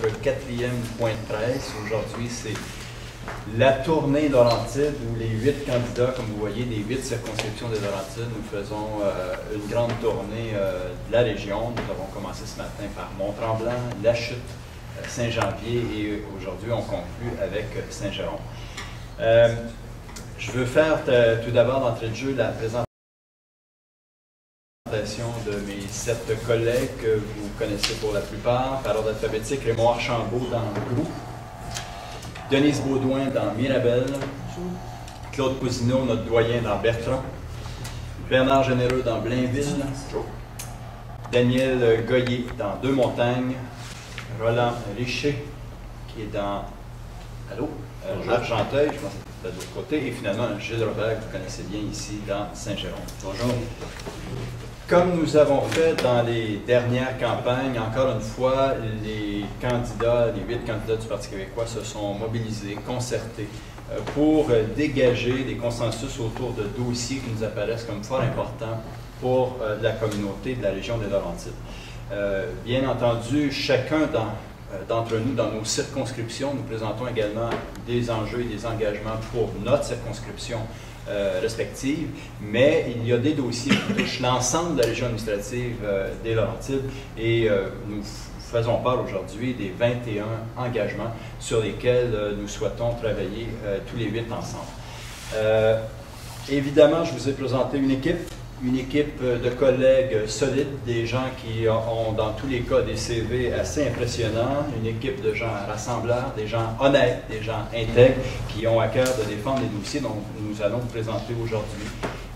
notre 4e point de presse. Aujourd'hui, c'est la tournée Laurentide où les 8 candidats, comme vous voyez, des 8 circonscriptions des Laurentides, nous faisons une grande tournée de la région. Nous avons commencé ce matin par Mont-Tremblant, La Chute, Saint-Janvier et aujourd'hui, on conclut avec Saint-Jérôme. Je veux faire tout d'abord d'entrée de jeu la présentation de mes 7 collègues que vous connaissez pour la plupart, par ordre alphabétique. Raymond Archambault dans Groupe, Denise Baudouin dans Mirabel, Claude Cousineau, notre doyen, dans Bertrand, Bernard Généreux dans Blainville, Daniel Goyer dans Deux-Montagnes, Roland Richer qui est dans Argenteuil, je pense que c'est de l'autre côté, et finalement Gilles Robert, que vous connaissez bien ici, dans Saint-Jérôme. Bonjour. Comme nous avons fait dans les dernières campagnes, encore une fois, les candidats, les 8 candidats du Parti québécois se sont mobilisés, concertés, pour dégager des consensus autour de dossiers qui nous apparaissent comme fort importants pour la communauté de la région des Laurentides. Bien entendu, chacun d'entre nous, dans nos circonscriptions, nous présentons également des enjeux et des engagements pour notre circonscription respectives, mais il y a des dossiers qui touchent l'ensemble de la région administrative des Laurentides et nous faisons part aujourd'hui des 21 engagements sur lesquels nous souhaitons travailler tous les 8 ensemble. Évidemment, je vous ai présenté une équipe de collègues solides, des gens qui ont dans tous les cas des CV assez impressionnants, une équipe de gens rassembleurs, des gens honnêtes, des gens intègres, qui ont à cœur de défendre les dossiers dont nous allons vous présenter aujourd'hui.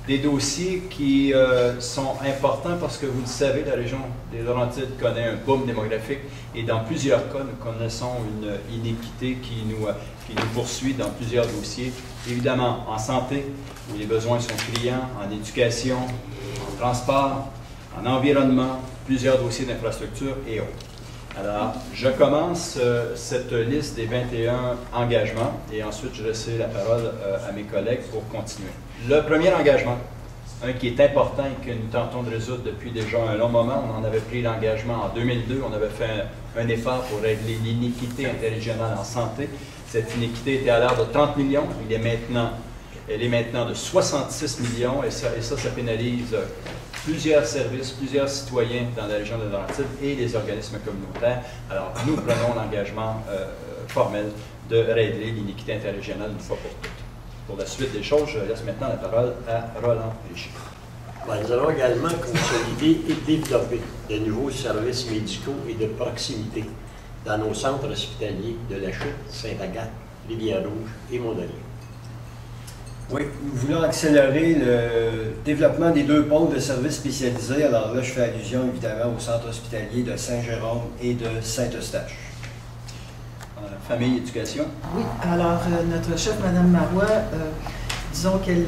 Des dossiers qui sont importants parce que vous le savez, la région des Laurentides connaît un boom démographique et dans plusieurs cas, nous connaissons une inéquité qui nous poursuit dans plusieurs dossiers. Évidemment, en santé, où les besoins sont criants, en éducation, en transport, en environnement, plusieurs dossiers d'infrastructure et autres. Alors, je commence cette liste des 21 engagements et ensuite je laisserai la parole à mes collègues pour continuer. Le premier engagement, un qui est important et que nous tentons de résoudre depuis déjà un long moment, on en avait pris l'engagement en 2002, on avait fait un effort pour régler l'iniquité interrégionale en santé. Cette iniquité était à l'heure de 30 millions, elle est maintenant de 66 millions et ça pénalise plusieurs services, plusieurs citoyens dans la région de Laurentides et les organismes communautaires. Alors, nous prenons l'engagement formel de régler l'iniquité interrégionale une fois pour toutes. Pour la suite des choses, je laisse maintenant la parole à Roland Richer. Nous allons également consolider et développer de nouveaux services médicaux et de proximité dans nos centres hospitaliers de La Chute, Sainte-Agathe, Rivière-Rouge et Mont-Laurier. Oui, nous voulons accélérer le développement des 2 pôles de services spécialisés. Alors là, je fais allusion évidemment au centre hospitalier de Saint-Jérôme et de Saint-Eustache. Famille, éducation. Oui, alors notre chef, Mme Marois, disons qu'elle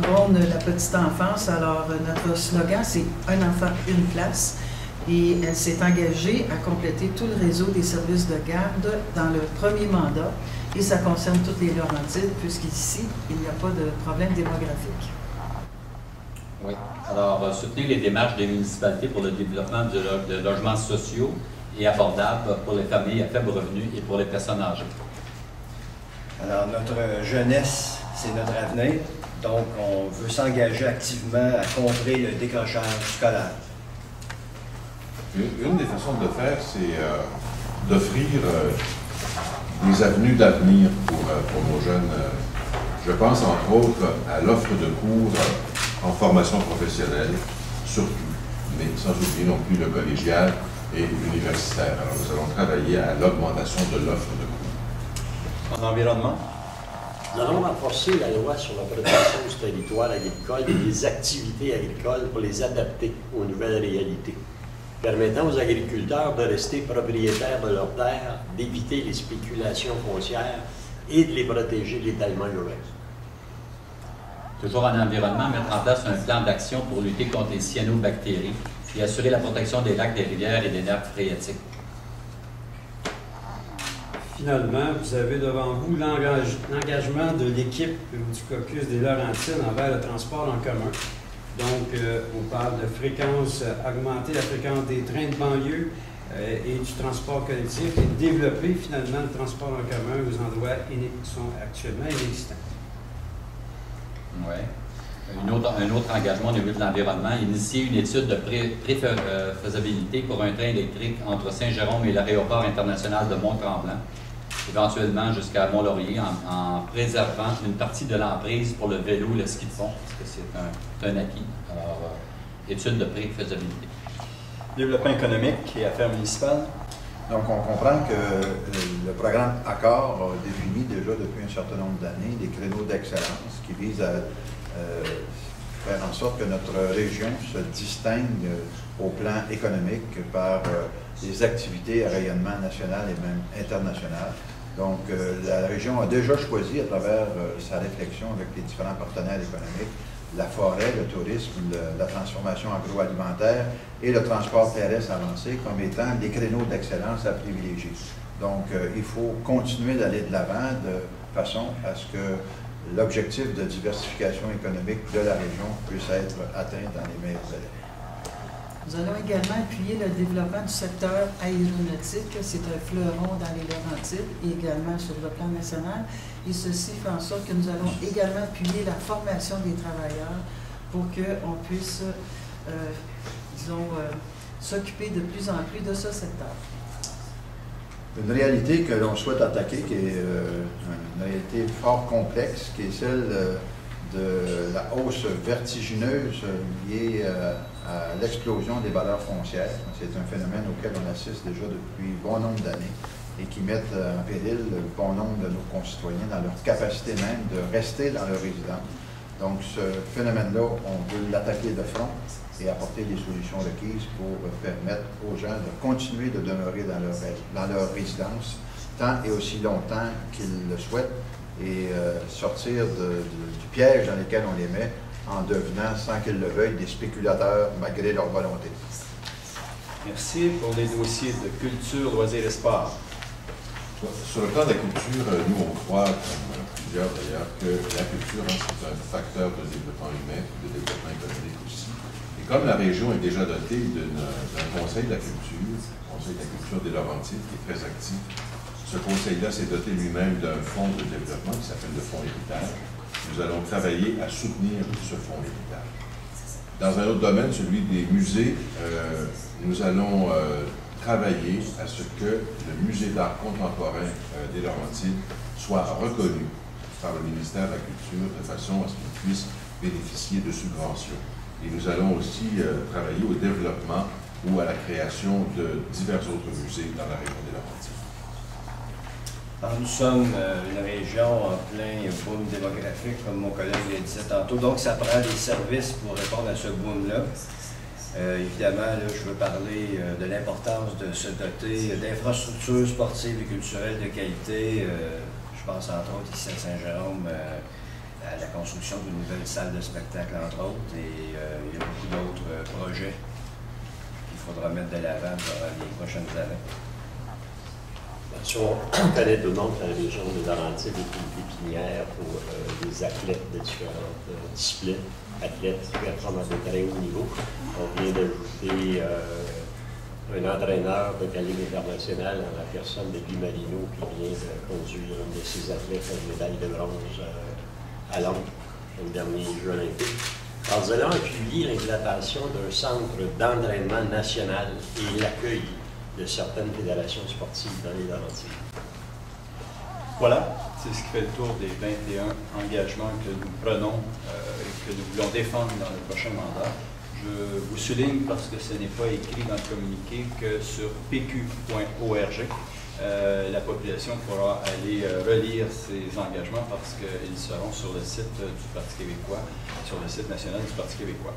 prône la petite enfance. Alors notre slogan, c'est « Un enfant, une place ». Et elle s'est engagée à compléter tout le réseau des services de garde dans le premier mandat. Et ça concerne toutes les Laurentides, puisqu'ici, il n'y a pas de problème démographique. Oui. Alors, soutenir les démarches des municipalités pour le développement de logements sociaux et abordables pour les familles à faible revenu et pour les personnes âgées. Alors, notre jeunesse, c'est notre avenir. Donc, on veut s'engager activement à contrer le décrochage scolaire. Une des façons de le faire, c'est d'offrir des avenues d'avenir pour nos jeunes. Je pense entre autres à l'offre de cours en formation professionnelle, surtout, mais sans oublier non plus le collégial et l'universitaire. Alors nous allons travailler à l'augmentation de l'offre de cours. En environnement? Nous allons renforcer la loi sur la protection du territoire agricole et des activités agricoles pour les adapter aux nouvelles réalités, permettant aux agriculteurs de rester propriétaires de leurs terres, d'éviter les spéculations foncières et de les protéger de l'étalement urbain. Toujours en environnement, mettre en place un plan d'action pour lutter contre les cyanobactéries et assurer la protection des lacs, des rivières et des nappes phréatiques. Finalement, vous avez devant vous l'engagement de l'équipe du caucus des Laurentides envers le transport en commun, Donc, on parle de fréquence, augmenter la fréquence des trains de banlieue et du transport collectif et développer finalement le transport en commun aux endroits qui sont actuellement inexistants. Oui. Un autre engagement au niveau de l'environnement, initier une étude de préfaisabilité pour un train électrique entre Saint-Jérôme et l'aéroport international de Mont-Tremblant, éventuellement jusqu'à Mont-Laurier, en préservant une partie de l'emprise pour le vélo, le ski de fond, parce que c'est un acquis. Alors, étude de préfaisabilité. Développement économique et affaires municipales. Donc, on comprend que le programme Accord a défini déjà depuis un certain nombre d'années des créneaux d'excellence qui visent à faire en sorte que notre région se distingue au plan économique par des activités à rayonnement national et même international. Donc, la région a déjà choisi, à travers sa réflexion avec les différents partenaires économiques, la forêt, le tourisme, la transformation agroalimentaire et le transport terrestre avancé comme étant des créneaux d'excellence à privilégier. Donc, il faut continuer d'aller de l'avant de façon à ce que l'objectif de diversification économique de la région puisse être atteint dans les meilleurs délais. Nous allons également appuyer le développement du secteur aéronautique. C'est un fleuron dans les Laurentides et également sur le plan national. Et ceci fait en sorte que nous allons également appuyer la formation des travailleurs pour qu'on puisse, s'occuper de plus en plus de ce secteur. Une réalité que l'on souhaite attaquer, qui est une réalité fort complexe, qui est celle de la hausse vertigineuse liée à l'explosion des valeurs foncières. C'est un phénomène auquel on assiste déjà depuis bon nombre d'années et qui met en péril bon nombre de nos concitoyens dans leur capacité même de rester dans leur résidence. Donc ce phénomène-là, on veut l'attaquer de front et apporter des solutions requises pour permettre aux gens de continuer de demeurer dans leur résidence tant et aussi longtemps qu'ils le souhaitent et sortir du piège dans lequel on les met en devenant, sans qu'ils le veuillent, des spéculateurs malgré leur volonté. Merci. Pour les dossiers de culture, loisirs et sport. Sur le plan de la culture, nous, on croit, comme plusieurs d'ailleurs, que la culture, c'est un facteur de développement humain, de développement économique aussi. Et comme la région est déjà dotée d'un conseil de la culture, le conseil de la culture des Laurentides, qui est très actif, ce conseil-là s'est doté lui-même d'un fonds de développement qui s'appelle le Fonds Héritage. Nous allons travailler à soutenir ce Fonds Héritage. Dans un autre domaine, celui des musées, nous allons travailler à ce que le musée d'art contemporain des Laurentides soit reconnu par le ministère de la Culture de façon à ce qu'il puisse bénéficier de subventions. Et nous allons aussi travailler au développement ou à la création de divers autres musées dans la région des Laurentides. Alors, nous sommes une région en plein boom démographique, comme mon collègue l'a dit tantôt. Donc, ça prend des services pour répondre à ce boom-là. Évidemment, là, je veux parler de l'importance de se doter d'infrastructures sportives et culturelles de qualité. Je pense entre autres ici à Saint-Jérôme à la construction d'une nouvelle salle de spectacle, entre autres. Et il y a beaucoup d'autres projets qu'il faudra mettre de l'avant dans les prochaines années. Si on connaît tout le monde que la région des Laurentides est une pépinière pour des athlètes de différentes disciplines, athlètes qui performent à de très haut niveau. On vient d'ajouter un entraîneur de calibre international dans la personne de Guy Marino qui vient de conduire une de ses athlètes à une médaille de bronze à Londres, aux derniers Jeux olympiques. Alors, nous allons appuyer l'implantation d'un centre d'entraînement national et l'accueil de certaines fédérations sportives dans les Laurentides. Voilà, c'est ce qui fait le tour des 21 engagements que nous prenons et que nous voulons défendre dans le prochain mandat. Je vous souligne, parce que ce n'est pas écrit dans le communiqué, que sur pq.org, la population pourra aller relire ces engagements parce qu'ils seront sur le site du Parti québécois, sur le site national du Parti québécois.